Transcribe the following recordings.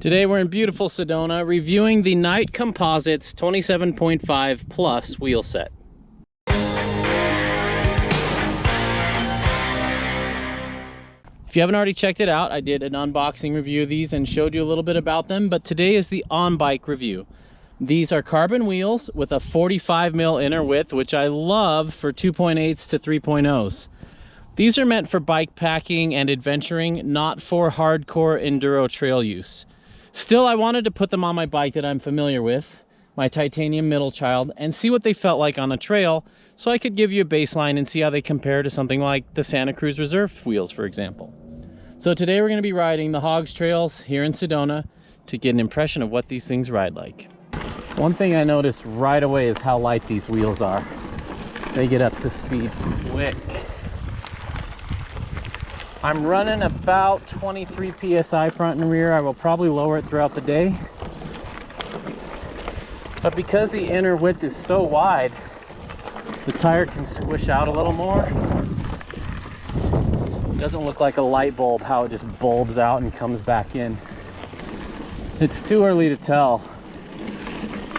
Today we're in beautiful Sedona reviewing the Knight Composites 27.5 Plus wheel set. If you haven't already checked it out, I did an unboxing review of these and showed you a little bit about them, but today is the on-bike review. These are carbon wheels with a 45mm inner width, which I love for 2.8s to 3.0s. These are meant for bike packing and adventuring, not for hardcore enduro trail use. Still, I wanted to put them on my bike that I'm familiar with, my titanium middle child, and see what they felt like on a trail, so I could give you a baseline and see how they compare to something like the Santa Cruz Reserve wheels, for example. So today we're going to be riding the Hogs trails here in Sedona to get an impression of what these things ride like. One thing I noticed right away is how light these wheels are. They get up to speed quick. I'm running about 23 psi front and rear. I will probably lower it throughout the day. But because the inner width is so wide, the tire can squish out a little more. It doesn't look like a light bulb, how it just bulbs out and comes back in. It's too early to tell,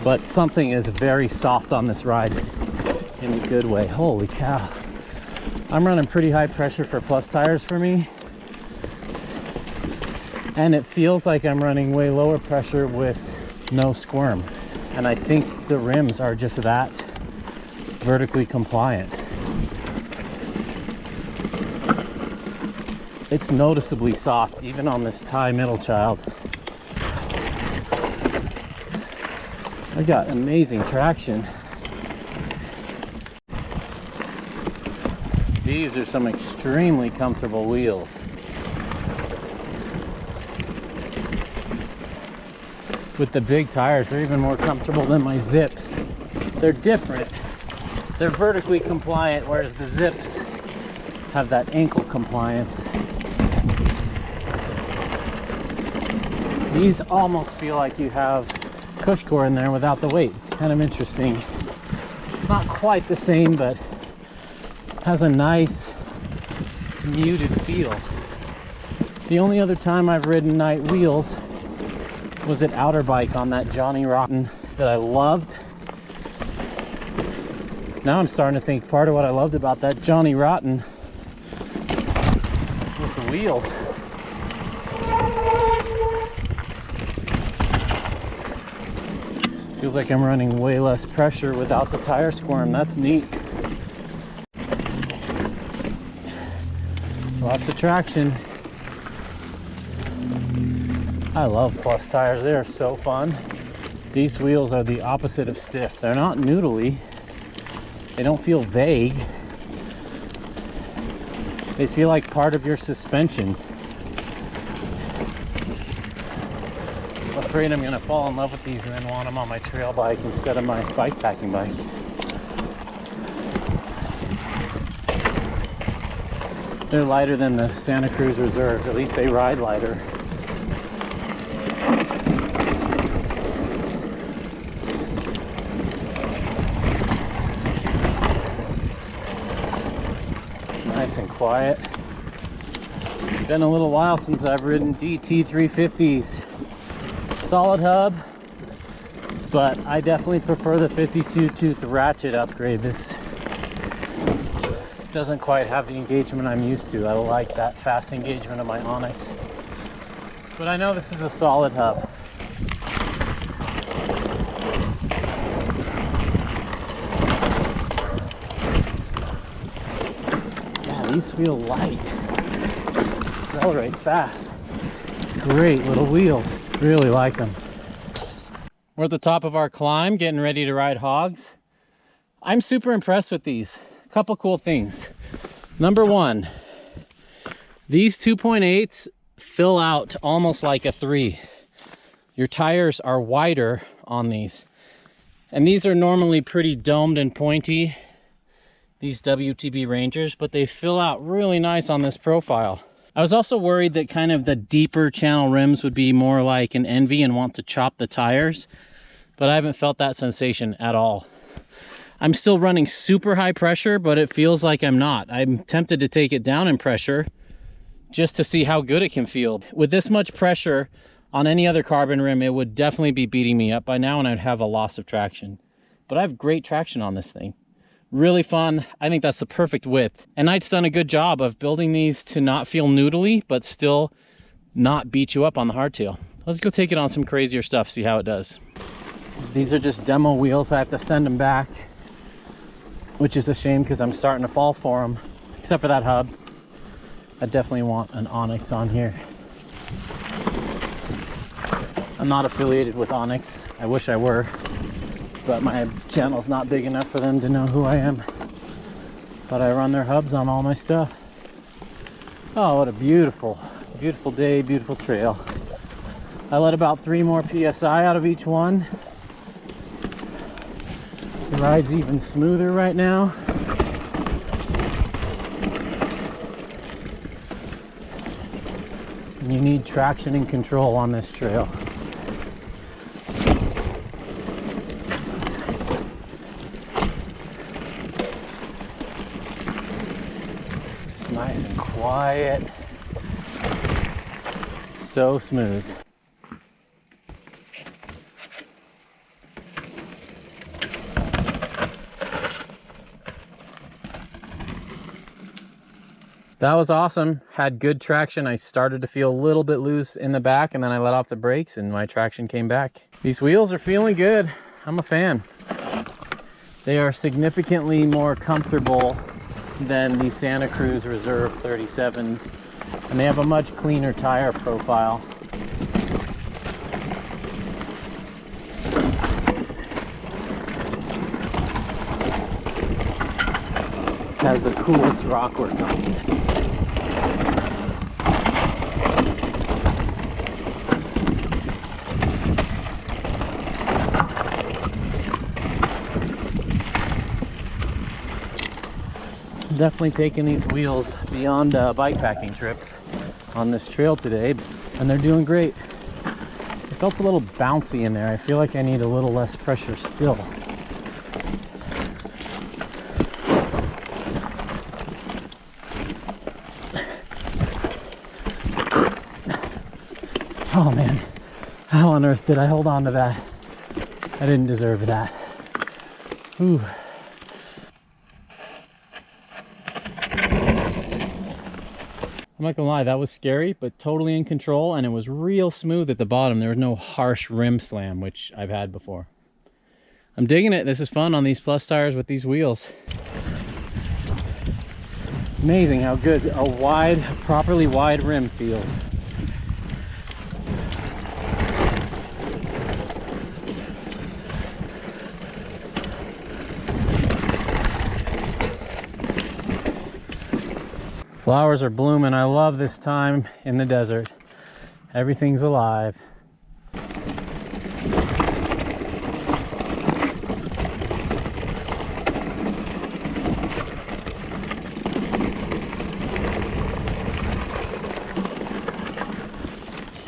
but something is very soft on this ride in a good way. Holy cow. I'm running pretty high pressure for plus tires for me, and it feels like I'm running way lower pressure with no squirm, and I think the rims are just that vertically compliant. It's noticeably soft even on this Thai middle child. I got amazing traction. These are some extremely comfortable wheels. With the big tires, they're even more comfortable than my Zips. They're different. They're vertically compliant, whereas the Zips have that ankle compliance. These almost feel like you have cushcore in there without the weight. It's kind of interesting. Not quite the same, but has a nice muted feel. The only other time I've ridden Knight wheels was at Outer Bike on that Johnny Rotten that I loved. Now I'm starting to think part of what I loved about that Johnny Rotten was the wheels. Feels like I'm running way less pressure without the tire squirm. That's neat. Lots of traction. I love plus tires. They are so fun. These wheels are the opposite of stiff. They're not noodly. They don't feel vague. They feel like part of your suspension. I'm afraid I'm gonna fall in love with these and then want them on my trail bike instead of my bike packing bike. They're lighter than the Santa Cruz Reserve. At least they ride lighter. Nice and quiet. It's been a little while since I've ridden DT 350s. Solid hub, but I definitely prefer the 52 tooth ratchet upgrade. This doesn't quite have the engagement I'm used to. I like that fast engagement of my Onyx, but I know this is a solid hub. Yeah, these feel light. Accelerate fast. Great little wheels. Really like them. We're at the top of our climb, getting ready to ride Hogs. I'm super impressed with these. Couple cool things. Number one, these 2.8s fill out almost like a 3. Your tires are wider on these, and these are normally pretty domed and pointy, these WTB Rangers, but they fill out really nice on this profile. I was also worried that kind of the deeper channel rims would be more like an Envy and want to chop the tires, but I haven't felt that sensation at all. I'm still running super high pressure, but it feels like I'm not. I'm tempted to take it down in pressure just to see how good it can feel. With this much pressure On any other carbon rim, it would definitely be beating me up by now and I'd have a loss of traction. But I have great traction on this thing. Really fun. I think that's the perfect width. And Knight's done a good job of building these to not feel noodly, but still not beat you up on the hardtail. Let's go take it on some crazier stuff, see how it does. These are just demo wheels. I have to send them back, which is a shame because I'm starting to fall for them, except for that hub. I definitely want an Onyx on here. I'm not affiliated with Onyx. I wish I were, but my channel's not big enough for them to know who I am. But I run their hubs on all my stuff. Oh, what a beautiful, beautiful day, beautiful trail. I let about 3 more PSI out of each one. The ride's even smoother right now. And you need traction and control on this trail. Just nice and quiet. So smooth. That was awesome. Had good traction. I started to feel a little bit loose in the back and then I let off the brakes and my traction came back. These wheels are feeling good. I'm a fan. They are significantly more comfortable than the Santa Cruz Reserve 37s and they have a much cleaner tire profile. This has the coolest rock work on it. Definitely taking these wheels beyond a bike packing trip on this trail today, and they're doing great. It felt a little bouncy in there. I feel like I need a little less pressure still. Oh man, how on earth did I hold on to that? I didn't deserve that. Ooh. I'm not gonna lie, that was scary, but totally in control, and it was real smooth at the bottom. There was no harsh rim slam, which I've had before. I'm digging it. This is fun on these plus tires with these wheels. Amazing how good a wide, properly wide rim feels. Flowers are blooming. I love this time in the desert. Everything's alive.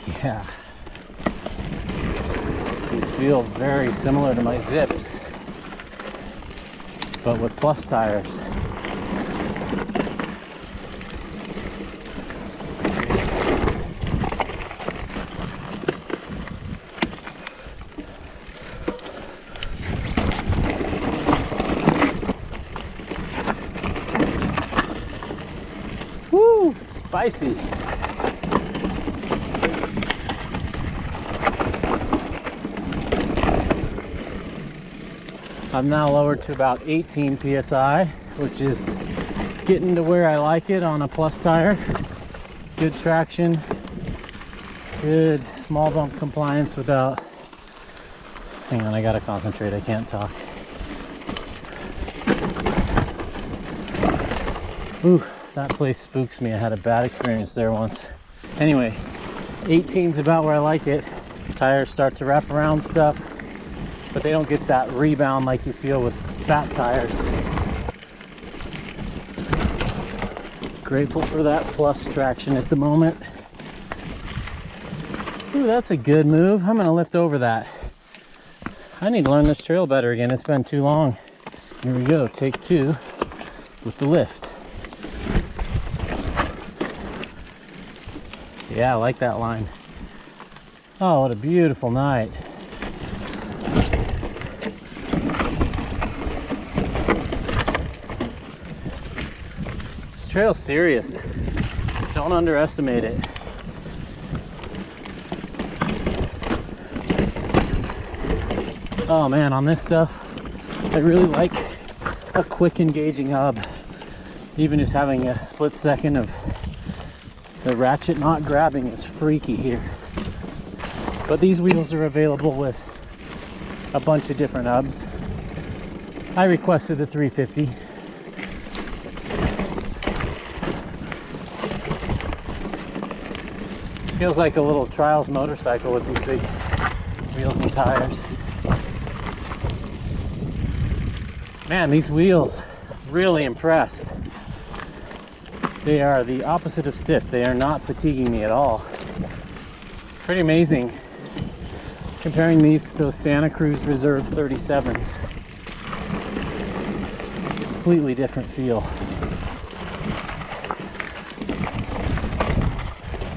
Yeah. These feel very similar to my Zips, but with plus tires. Woo! Spicy! I'm now lowered to about 18 PSI, which is getting to where I like it on a plus tire. Good traction, good small bump compliance without... Hang on, I gotta concentrate, I can't talk. Ooh, that place spooks me. I had a bad experience there once. Anyway, 18's about where I like it. Tires start to wrap around stuff, but they don't get that rebound like you feel with fat tires. Grateful for that plus traction at the moment. Ooh, that's a good move. I'm gonna lift over that. I need to learn this trail better again. It's been too long. Here we go, take 2 with the lift. Yeah, I like that line. Oh, what a beautiful night. This trail's serious. Don't underestimate it. Oh man, on this stuff, I really like a quick engaging hub. Even just having a split second of the ratchet not grabbing is freaky here. But these wheels are available with a bunch of different hubs. I requested the 350. Feels like a little trials motorcycle with these big wheels and tires. Man, these wheels, really impressed. They are the opposite of stiff. They are not fatiguing me at all. Pretty amazing comparing these to those Santa Cruz Reserve 37s. Completely different feel.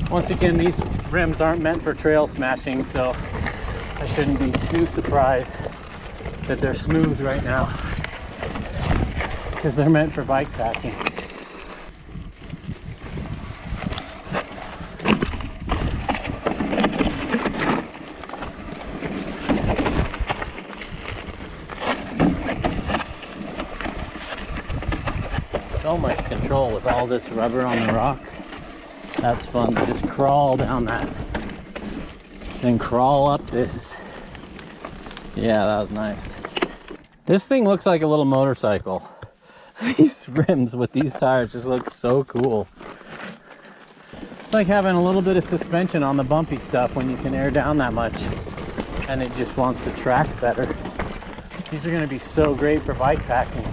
Once again, these rims aren't meant for trail smashing, so I shouldn't be too surprised that they're smooth right now, because they're meant for bike packing. So much control with all this rubber on the rock. That's fun to just crawl down that, then crawl up this. Yeah, that was nice. This thing looks like a little motorcycle. These rims with these tires just look so cool. It's like having a little bit of suspension on the bumpy stuff when you can air down that much and it just wants to track better. These are going to be so great for bike packing.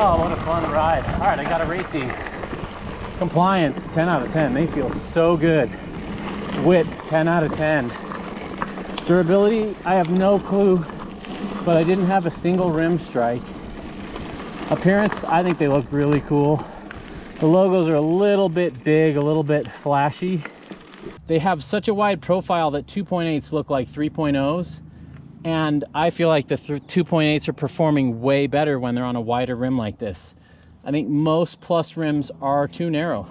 Oh, what a fun ride. All right, I gotta rate these. Compliance, 10 out of 10. They feel so good. Width, 10 out of 10. Durability, I have no clue, but I didn't have a single rim strike. Appearance, I think they look really cool. The logos are a little bit big, a little bit flashy. They have such a wide profile that 2.8s look like 3.0s. And I feel like the 2.8s are performing way better when they're on a wider rim like this. I think most plus rims are too narrow.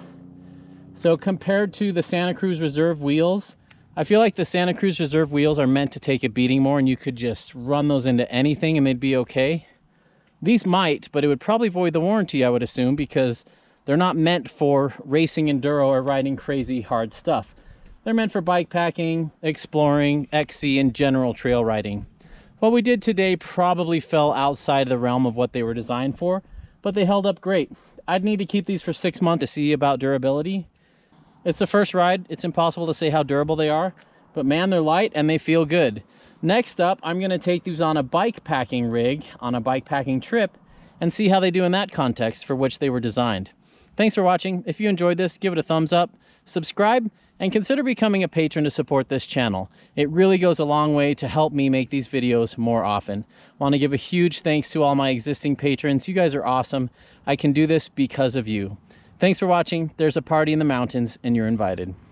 So compared to the Santa Cruz Reserve wheels, I feel like the Santa Cruz Reserve wheels are meant to take a beating more, and you could just run those into anything and they'd be okay. These might, but it would probably void the warranty, I would assume, because they're not meant for racing enduro or riding crazy hard stuff. They're meant for bike packing, exploring, XC, and general trail riding. What we did today probably fell outside the realm of what they were designed for, but they held up great. I'd need to keep these for 6 months to see about durability. It's the first ride. It's impossible to say how durable they are, but man, they're light and they feel good. Next up, I'm gonna take these on a bike packing rig, on a bike packing trip, and see how they do in that context for which they were designed. Thanks for watching. If you enjoyed this, give it a thumbs up, subscribe, and consider becoming a patron to support this channel. It really goes a long way to help me make these videos more often. I want to give a huge thanks to all my existing patrons. You guys are awesome. I can do this because of you. Thanks for watching. There's a party in the mountains and you're invited.